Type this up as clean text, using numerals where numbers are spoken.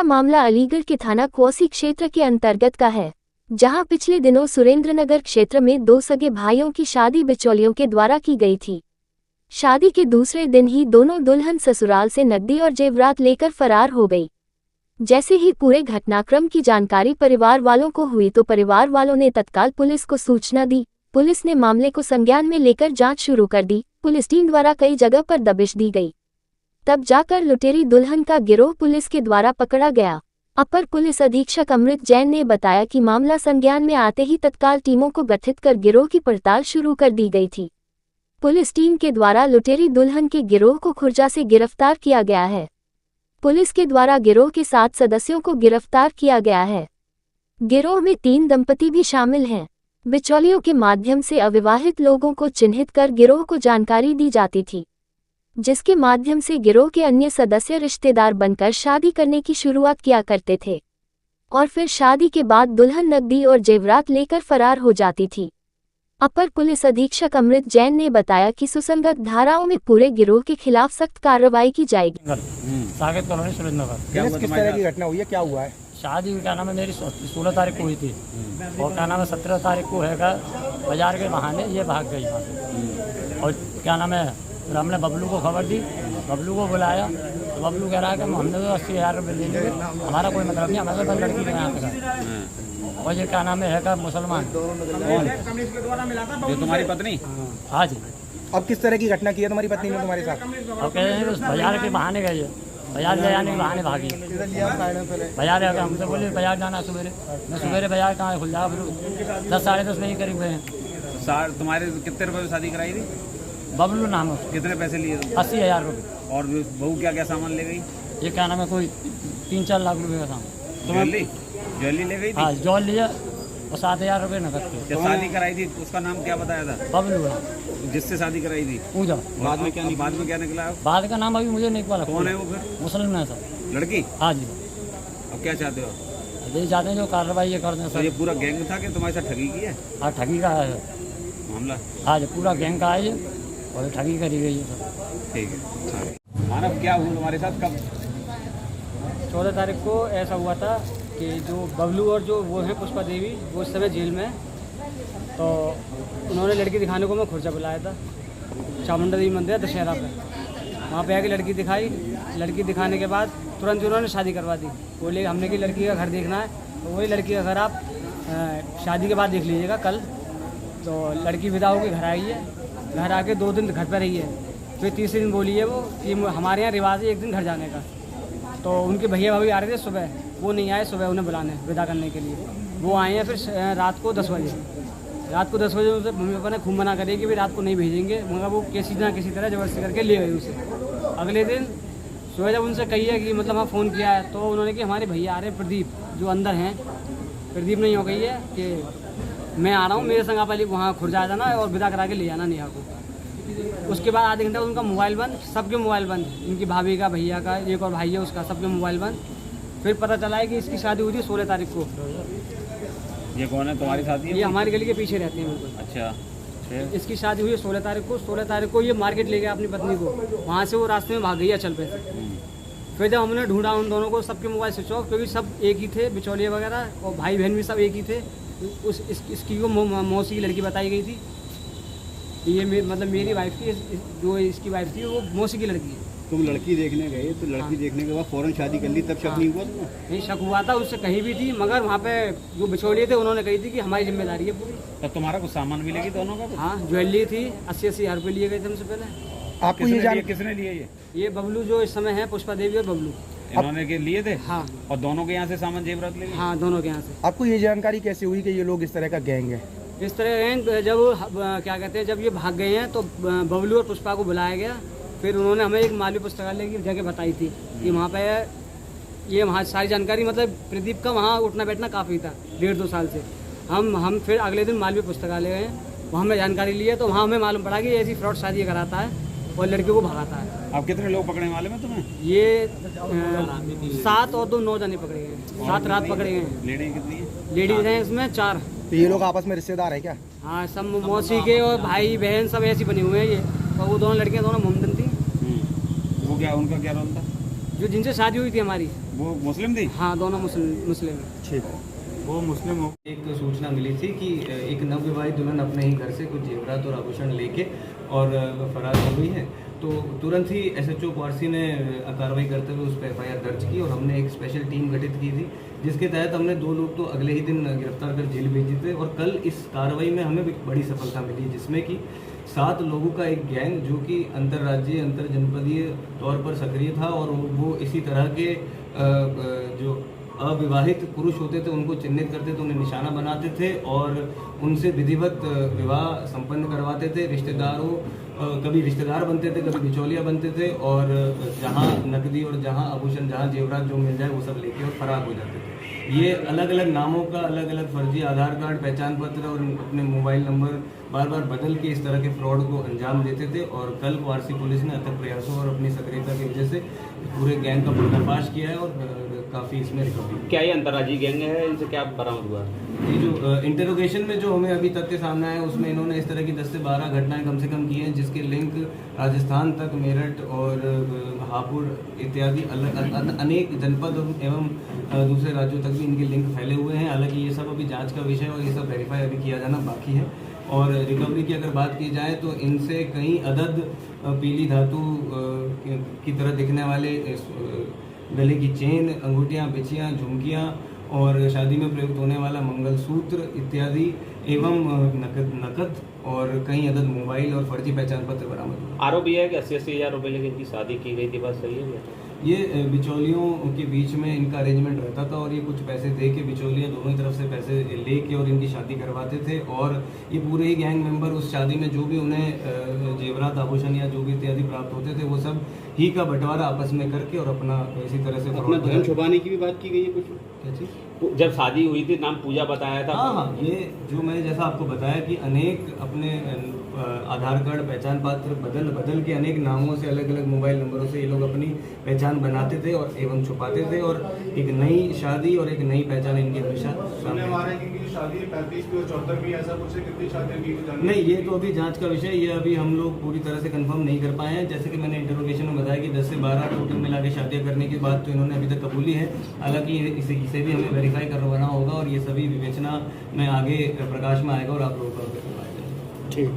पूरा मामला अलीगढ़ के थाना कोसी क्षेत्र के अंतर्गत का है, जहां पिछले दिनों सुरेंद्रनगर क्षेत्र में दो सगे भाइयों की शादी बिचौलियों के द्वारा की गई थी। शादी के दूसरे दिन ही दोनों दुल्हन ससुराल से नकदी और जेवरात लेकर फरार हो गई। जैसे ही पूरे घटनाक्रम की जानकारी परिवार वालों को हुई तो परिवार वालों ने तत्काल पुलिस को सूचना दी। पुलिस ने मामले को संज्ञान में लेकर जांच शुरू कर दी। पुलिस टीम द्वारा कई जगह पर दबिश दी गई, तब जाकर लुटेरी दुल्हन का गिरोह पुलिस के द्वारा पकड़ा गया। अपर पुलिस अधीक्षक अमृत जैन ने बताया कि मामला संज्ञान में आते ही तत्काल टीमों को गठित कर गिरोह की पड़ताल शुरू कर दी गई थी। पुलिस टीम के द्वारा लुटेरी दुल्हन के गिरोह को खुर्जा से गिरफ्तार किया गया है। पुलिस के द्वारा गिरोह के 7 सदस्यों को गिरफ्तार किया गया है। गिरोह में 3 दंपति भी शामिल हैं। बिचौलियों के माध्यम से अविवाहित लोगों को चिन्हित कर गिरोह को जानकारी दी जाती थी, जिसके माध्यम से गिरोह के अन्य सदस्य रिश्तेदार बनकर शादी करने की शुरुआत किया करते थे और फिर शादी के बाद दुल्हन नकदी और जेवरात लेकर फरार हो जाती थी। अपर पुलिस अधीक्षक अमृत जैन ने बताया कि सुसंगत धाराओं में पूरे गिरोह के खिलाफ सख्त कार्रवाई की जाएगी। साकेत कॉलोनी सुरेंद्रनगर। किस तरह की घटना हुई है, क्या हुआ है? शादी क्या नाम है मेरी 16 तारीख को हुई थी और क्या नाम है 17 तारीख को है बाजार के बहाने ये भाग गई वहाँ से। और क्या नाम है फिर हमने बबलू को खबर दी, बबलू को बुलाया तो बबलू कह रहा है कि हमने तो 80,000 रुपये ले लिए, हमारा कोई मतलब नहीं, हमारे बस लड़की के यहाँ का। और ये क्या नाम है का मुसलमान। जो तुम्हारी पत्नी? हाँ जी। अब किस तरह की घटना की है तुम्हारी पत्नी ने तुम्हारे साथ? और कह रहे हैं उस बाजार के बहाने गए, बाजार ले जाने के बहाने भागी। बाजार आकर हमसे बोले बाजार जाना सवेरे, मैं सवेरे बाजार कहाँ खुल जाओ, फिर 10 साढ़े 10 बजे करीब गए। तुम्हारे कितने रुपए में शादी कराई थी? बबलू नाम है। कितने पैसे लिए? 80,000 रुपये। और बहू क्या क्या सामान ले गई? ये क्या नाम है कोई 3-4 लाख रुपये का सामान। ज्वेलरी ले गई थी? हाँ ज्वेल लिया और 7,000 रुपये नकद थे। जब शादी कराई थी उसका नाम क्या बताया था? बबलू है। जिससे शादी कराई थी पूजा। बाद में क्या निकला? बाद का नाम अभी मुझे नहीं पता। कौन है वो फिर? मुस्लिम है सर। लड़की? हाँ जी। अब क्या चाहते हो? यही चाहते हैं जो कार्रवाई ये कर दें सर। ये पूरा गैंग था कि तुम्हारे साथ ठगी की है? हाँ ठगी का है मामला। हाँ जी पूरा गैंग का है और ठगी करी गई है सर। ठीक है। मानव क्या हुआ तुम्हारे साथ कब? 14 तारीख को ऐसा हुआ था कि जो बबलू और जो वो है पुष्पा देवी, वो इस समय जेल में है। तो उन्होंने लड़की दिखाने को मैं खुर्जा बुलाया था चामुंडा देवी मंदिर दशहरा पे। वहाँ पे आके लड़की दिखाई, लड़की दिखाने के बाद तुरंत उन्होंने शादी करवा दी। बोले हमने कि लड़की का घर देखना है, तो वही लड़की का घर आप शादी के बाद देख लीजिएगा कल। तो लड़की विदा होकर घर आई है, घर आके 2 दिन घर पर रही है। फिर तीसरे दिन बोली है वो कि हमारे यहाँ रिवाज है 1 दिन घर जाने का। तो उनके भैया भाभी आ रहे थे सुबह, वो नहीं आए सुबह उन्हें बुलाने विदा करने के लिए। वो आए हैं फिर रात को 10 बजे। रात को 10 बजे उनसे मम्मी पापा ने खूब मना करी कि भाई रात को नहीं भेजेंगे, मगर वो किसी ना किसी तरह ज़बरदस्ती करके ले गए उसे। अगले दिन सुबह जब उनसे कही है कि मतलब हाँ फ़ोन किया है, तो उन्होंने कि हमारे भैया आ रहे हैं प्रदीप जो अंदर हैं। प्रदीप ने यूँ कही है कि मैं आ रहा हूँ, मेरे संग आप वाली वहाँ खुर्जा जाना और विदा करा के ले जाना नेहा को। उसके बाद आधे घंटा उनका मोबाइल बंद, सबके मोबाइल बंद, इनकी भाभी का, भैया का, एक और भाई है उसका, सबके मोबाइल बंद। फिर पता चला है कि इसकी शादी हुई थी 16 तारीख को। ये कौन है तुम्हारी शादी? ये हमारी गली के पीछे रहते हैं बिल्कुल। अच्छा। इसकी शादी हुई है 16 तारीख को। 16 तारीख को ये मार्केट ले गया अपनी पत्नी को, वहाँ से वो रास्ते में भाग गई है चल पे। फिर जब हमने ढूंढा उन दोनों को, सबके मोबाइल स्विच ऑफ, क्योंकि सब एक ही थे, बिचौलिए वगैरह और भाई बहन भी सब एक ही थे। इसकी वो मौसी की लड़की बताई गई थी। ये मतलब मेरी वाइफ की, जो इसकी वाइफ थी वो मौसी की लड़की है। तुम लड़की देखने गए तो लड़की देखने के बाद फौरन शादी कर ली, तब शक नहीं हुआ तुम्हें? नहीं शक हुआ था, उससे कहीं भी थी, मगर वहाँ पे जो बिचौलिए थे उन्होंने कही थी कि हमारी जिम्मेदारी है पूरी। तब तुम्हारा कुछ सामान भी लेगी दोनों का? हाँ ज्वेलरी थी, 80,000 रुपये लिए गए थे हमसे पहले। आपको ये किसने लिए? ये बबलू जो इस समय है, पुष्पा देवी और बबलू, इन्होंने के लिए थे? हाँ। और दोनों के यहाँ से सामान जेवरात ले गए? हाँ दोनों के यहाँ से। आपको ये जानकारी कैसे हुई कि ये लोग इस तरह का गैंग है? इस तरह जब क्या कहते हैं, जब ये भाग गए हैं तो बबलू और पुष्पा को बुलाया गया। फिर उन्होंने हमें एक मालवीय पुस्तकालय की जगह बताई थी कि वहाँ पे ये वहाँ सारी जानकारी, मतलब प्रदीप का वहाँ उठना बैठना काफ़ी था 1.5-2 साल से। हम फिर अगले दिन मालवीय पुस्तकालय गए, वहाँ हमें जानकारी ली है, तो वहाँ हमें मालूम पड़ा कि ऐसी फ्रॉड शादी कराता है और लड़कियों को भगाता है। अब कितने लोग पकड़ने वाले में तुम्हें? ये 7 और 2 9 जाने पकड़े गए, 7 रात पकड़े गए हैं। लेडीज कितनी है? लेडीज हैं इसमें 4। तो ये लोग आपस में रिश्तेदार है क्या? हाँ सब मौसी के और भाई बहन सब ऐसी बने हुए हैं ये। और वो दोनों लड़कियां दोनों मोमदन थी। वो क्या, उनका क्या रोल था? जो जिनसे शादी हुई थी हमारी। वो मुस्लिम थी? हाँ, दोनों मुस्लिम हैं। ठीक है। वो मुस्लिम हो। एक सूचना मिली थी कि एक नवविवाहित दुल्हन अपने ही घर से कुछ जेवरात और आभूषण लेके और फरार हो गई है। तो तुरंत ही एसएचओ क्वारसी ने कार्रवाई करते हुए उस पर एफआईआर दर्ज की और हमने एक स्पेशल टीम गठित की थी, जिसके तहत हमने 2 लोग तो अगले ही दिन गिरफ्तार कर जेल भेजे थे। और कल इस कार्रवाई में हमें एक बड़ी सफलता मिली, जिसमें कि 7 लोगों का एक गैंग जो कि अंतर्राज्यीय अंतर जनपदीय तौर पर सक्रिय था और वो इसी तरह के जो अविवाहित पुरुष होते थे उनको चिन्हित करते थे, उन्हें निशाना बनाते थे और उनसे विधिवत विवाह संपन्न करवाते थे। रिश्तेदारों कभी रिश्तेदार बनते थे, कभी बिचौलिया बनते थे और जहां नकदी और जहां आभूषण, जहां जेवरात जो मिल जाए वो सब लेके और फरार हो जाते थे। ये अलग अलग नामों का, अलग अलग फर्जी आधार कार्ड, पहचान पत्र और अपने मोबाइल नंबर बार बार बदल के इस तरह के फ्रॉड को अंजाम देते थे। और कल वारसी पुलिस ने अथक प्रयासों और अपनी सक्रियता की वजह से पूरे गैंग का पर्दाफाश किया है और काफ़ी इसमें रिकवरी। क्या ये अंतर्राज्यीय गैंग है? इनसे क्या बरामद हुआ? ये जो इंटरोगेशन में जो हमें अभी तथ्य सामने आया उसमें इन्होंने इस तरह की 10 से 12 घटनाएं कम से कम की हैं, जिसके लिंक राजस्थान तक, मेरठ और हापुड़ इत्यादि अलग अनेक जनपद एवं दूसरे राज्यों तक भी इनके लिंक फैले हुए हैं। हालांकि ये सब अभी जांच का विषय और ये सब वेरीफाई अभी किया जाना बाकी है। और रिकवरी की अगर बात की जाए तो इनसे कई अदद पीली धातु की तरह दिखने वाले गले की चेन, अंगूठियाँ, बिछियाँ, झुमकियाँ और शादी में प्रयुक्त होने वाला मंगलसूत्र इत्यादि एवं नकद और कई अदद मोबाइल और फर्जी पहचान पत्र बरामद हुए। आरोप यह है कि 80-80 हज़ार रुपये लेके इनकी शादी की गई थी, बात सही है क्या? ये बिचौलियों के बीच में इनका अरेंजमेंट रहता था और ये कुछ पैसे दे के बिचौलिया दोनों ही तरफ से पैसे लेके और इनकी शादी करवाते थे। और ये पूरे ही गैंग मेंबर उस शादी में जो भी उन्हें जेवरात, आभूषण या जो भी इत्यादि प्राप्त होते थे वो सब ही का बंटवारा आपस में करके और अपना इसी तरह से अपना धन छुपाने की भी बात की गई है कुछ? क्या चीज़? जब शादी हुई थी नाम पूजा बताया था। हाँ, ये जो मैंने जैसा आपको बताया कि अनेक अपने आधार कार्ड, पहचान पत्र बदल के अनेक नामों से, अलग अलग मोबाइल नंबरों से ये लोग अपनी पहचान बनाते थे और एवं छुपाते थे और एक नई शादी और एक नई पहचान इनकी हमेशा सामने नहीं। ये तो अभी जांच का विषय, ये अभी हम लोग पूरी तरह से कंफर्म नहीं कर पाए हैं। जैसे कि मैंने इंटरोगेशन में बताया कि 10 से 12 टोटल मिला के शादियाँ करने की बात तो इन्होंने अभी तक कबूली है। हालांकि इसे भी हमें वेरीफाई करवाना होगा और ये सभी विवेचना में आगे प्रकाश में आएगा और आप लोगों को ठीक।